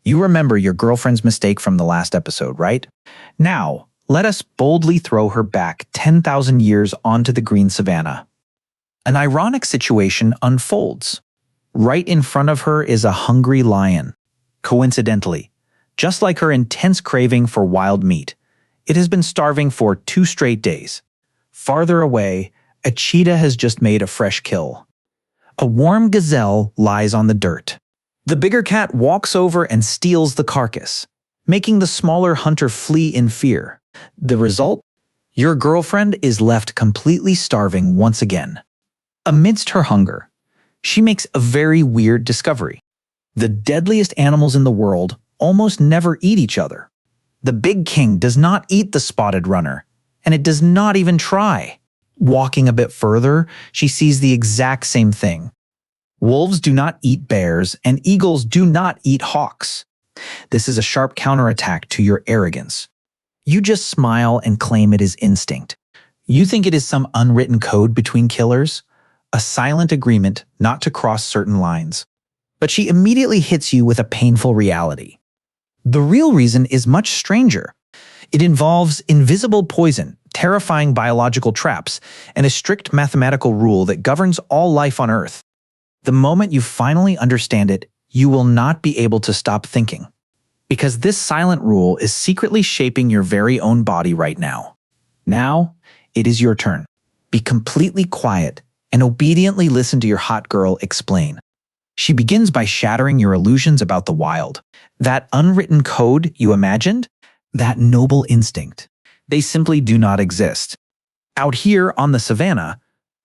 You remember your girlfriend's mistake from the last episode, right? Now, let us boldly throw her back 10,000 years onto the green savanna. An ironic situation unfolds. Right in front of her is a hungry lion. Coincidentally, just like her intense craving for wild meat, it has been starving for 2 straight days. Farther away, a cheetah has just made a fresh kill. A warm gazelle lies on the dirt. The bigger cat walks over and steals the carcass, making the smaller hunter flee in fear. The result? Your girlfriend is left completely starving once again. Amidst her hunger, she makes a very weird discovery. The deadliest animals in the world almost never eat each other. The big king does not eat the spotted runner, and it does not even try. Walking a bit further, she sees the exact same thing. Wolves do not eat bears, and eagles do not eat hawks. This is a sharp counterattack to your arrogance. You just smile and claim it is instinct. You think it is some unwritten code between killers, a silent agreement not to cross certain lines. But she immediately hits you with a painful reality. The real reason is much stranger. It involves invisible poison, terrifying biological traps, and a strict mathematical rule that governs all life on Earth. The moment you finally understand it, you will not be able to stop thinking. Because this silent rule is secretly shaping your very own body right now. Now, it is your turn. Be completely quiet and obediently listen to your hot girl explain. She begins by shattering your illusions about the wild. That unwritten code you imagined, that noble instinct, they simply do not exist. Out here on the savannah,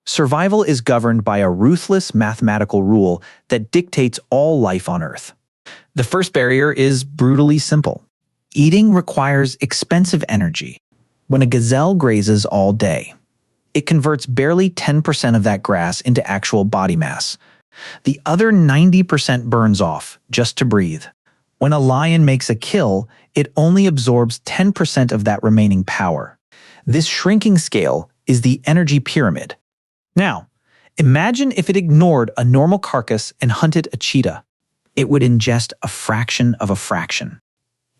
survival is governed by a ruthless mathematical rule that dictates all life on Earth. The first barrier is brutally simple. Eating requires expensive energy. When a gazelle grazes all day, it converts barely 10% of that grass into actual body mass. The other 90% burns off just to breathe. When a lion makes a kill, it only absorbs 10% of that remaining power. This shrinking scale is the energy pyramid. Now, imagine if it ignored a normal carcass and hunted a cheetah. It would ingest a fraction of a fraction.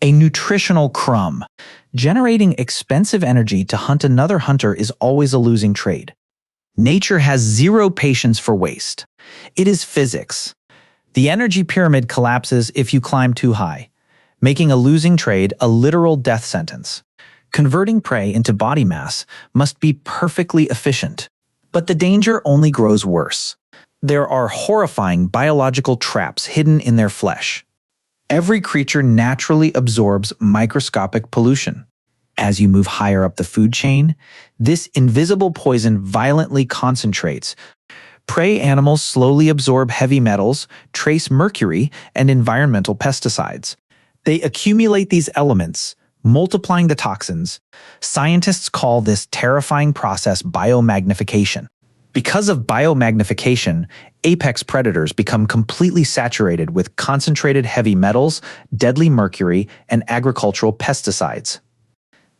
A nutritional crumb. Generating expensive energy to hunt another hunter is always a losing trade. Nature has zero patience for waste. It is physics. The energy pyramid collapses if you climb too high, making a losing trade a literal death sentence. Converting prey into body mass must be perfectly efficient. But the danger only grows worse. There are horrifying biological traps hidden in their flesh. Every creature naturally absorbs microscopic pollution. As you move higher up the food chain, this invisible poison violently concentrates. Prey animals slowly absorb heavy metals, trace mercury, and environmental pesticides. They accumulate these elements, multiplying the toxins. Scientists call this terrifying process biomagnification. Because of biomagnification, apex predators become completely saturated with concentrated heavy metals, deadly mercury, and agricultural pesticides.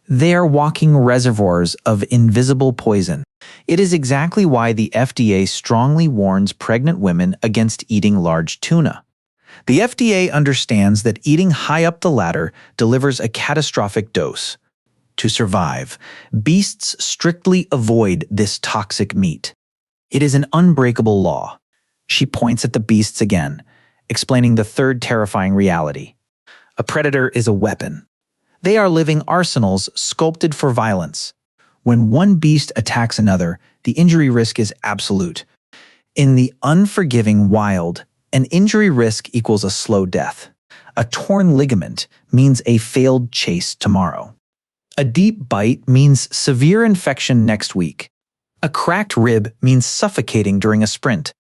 They are walking reservoirs of invisible poison. It is exactly why the FDA strongly warns pregnant women against eating large tuna. The FDA understands that eating high up the ladder delivers a catastrophic dose. To survive, beasts strictly avoid this toxic meat. It is an unbreakable law. She points at the beasts again, explaining the third terrifying reality. A predator is a weapon. They are living arsenals sculpted for violence. When one beast attacks another, the injury risk is absolute. In the unforgiving wild, an injury risk equals a slow death. A torn ligament means a failed chase tomorrow. A deep bite means severe infection next week. A cracked rib means suffocating during a sprint.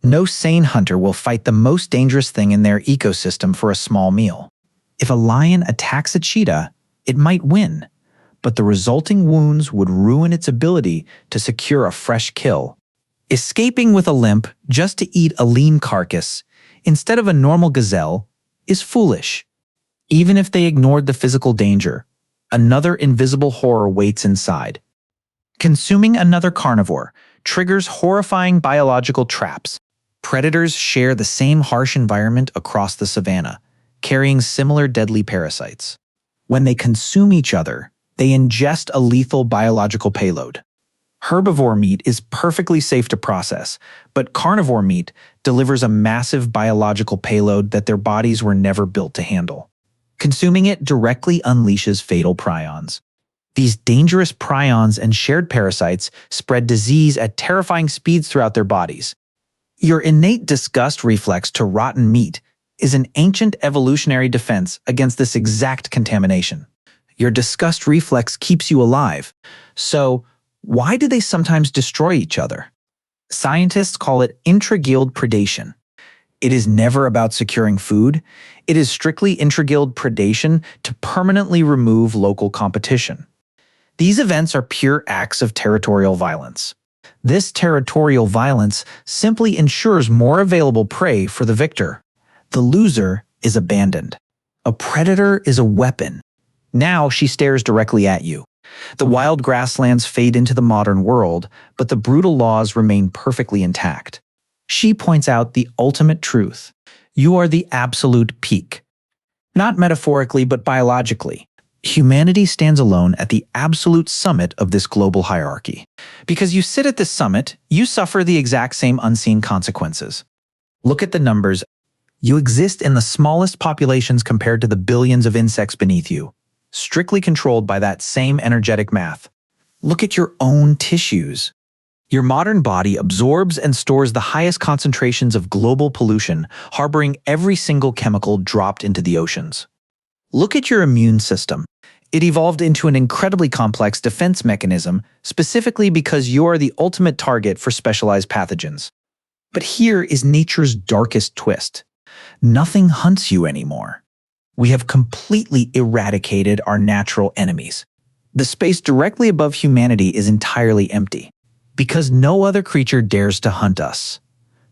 No sane hunter will fight the most dangerous thing in their ecosystem for a small meal. If a lion attacks a cheetah, it might win, but the resulting wounds would ruin its ability to secure a fresh kill. Escaping with a limp just to eat a lean carcass instead of a normal gazelle is foolish. Even if they ignored the physical danger, another invisible horror waits inside. Consuming another carnivore triggers horrifying biological traps. Predators share the same harsh environment across the savannah, carrying similar deadly parasites. When they consume each other, they ingest a lethal biological payload. Herbivore meat is perfectly safe to process, but carnivore meat delivers a massive biological payload that their bodies were never built to handle. Consuming it directly unleashes fatal prions. These dangerous prions and shared parasites spread disease at terrifying speeds throughout their bodies. Your innate disgust reflex to rotten meat is an ancient evolutionary defense against this exact contamination. Your disgust reflex keeps you alive. So, why do they sometimes destroy each other? Scientists call it intraguild predation. It is never about securing food. It is strictly intraguild predation to permanently remove local competition. These events are pure acts of territorial violence. This territorial violence simply ensures more available prey for the victor. The loser is abandoned. A predator is a weapon. Now she stares directly at you. The wild grasslands fade into the modern world, but the brutal laws remain perfectly intact. She points out the ultimate truth. You are the absolute peak. Not metaphorically, but biologically. Humanity stands alone at the absolute summit of this global hierarchy. Because you sit at this summit, you suffer the exact same unseen consequences. Look at the numbers. You exist in the smallest populations compared to the billions of insects beneath you, strictly controlled by that same energetic math. Look at your own tissues. Your modern body absorbs and stores the highest concentrations of global pollution, harboring every single chemical dropped into the oceans. Look at your immune system. It evolved into an incredibly complex defense mechanism, specifically because you are the ultimate target for specialized pathogens. But here is nature's darkest twist. Nothing hunts you anymore. We have completely eradicated our natural enemies. The space directly above humanity is entirely empty. Because no other creature dares to hunt us.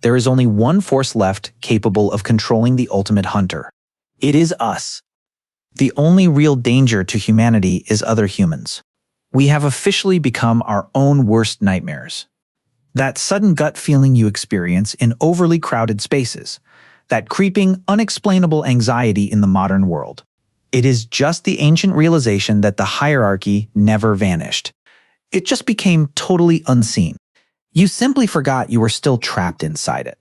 There is only one force left capable of controlling the ultimate hunter. It is us. The only real danger to humanity is other humans. We have officially become our own worst nightmares. That sudden gut feeling you experience in overly crowded spaces. That creeping, unexplainable anxiety in the modern world. It is just the ancient realization that the hierarchy never vanished. It just became totally unseen. You simply forgot you were still trapped inside it.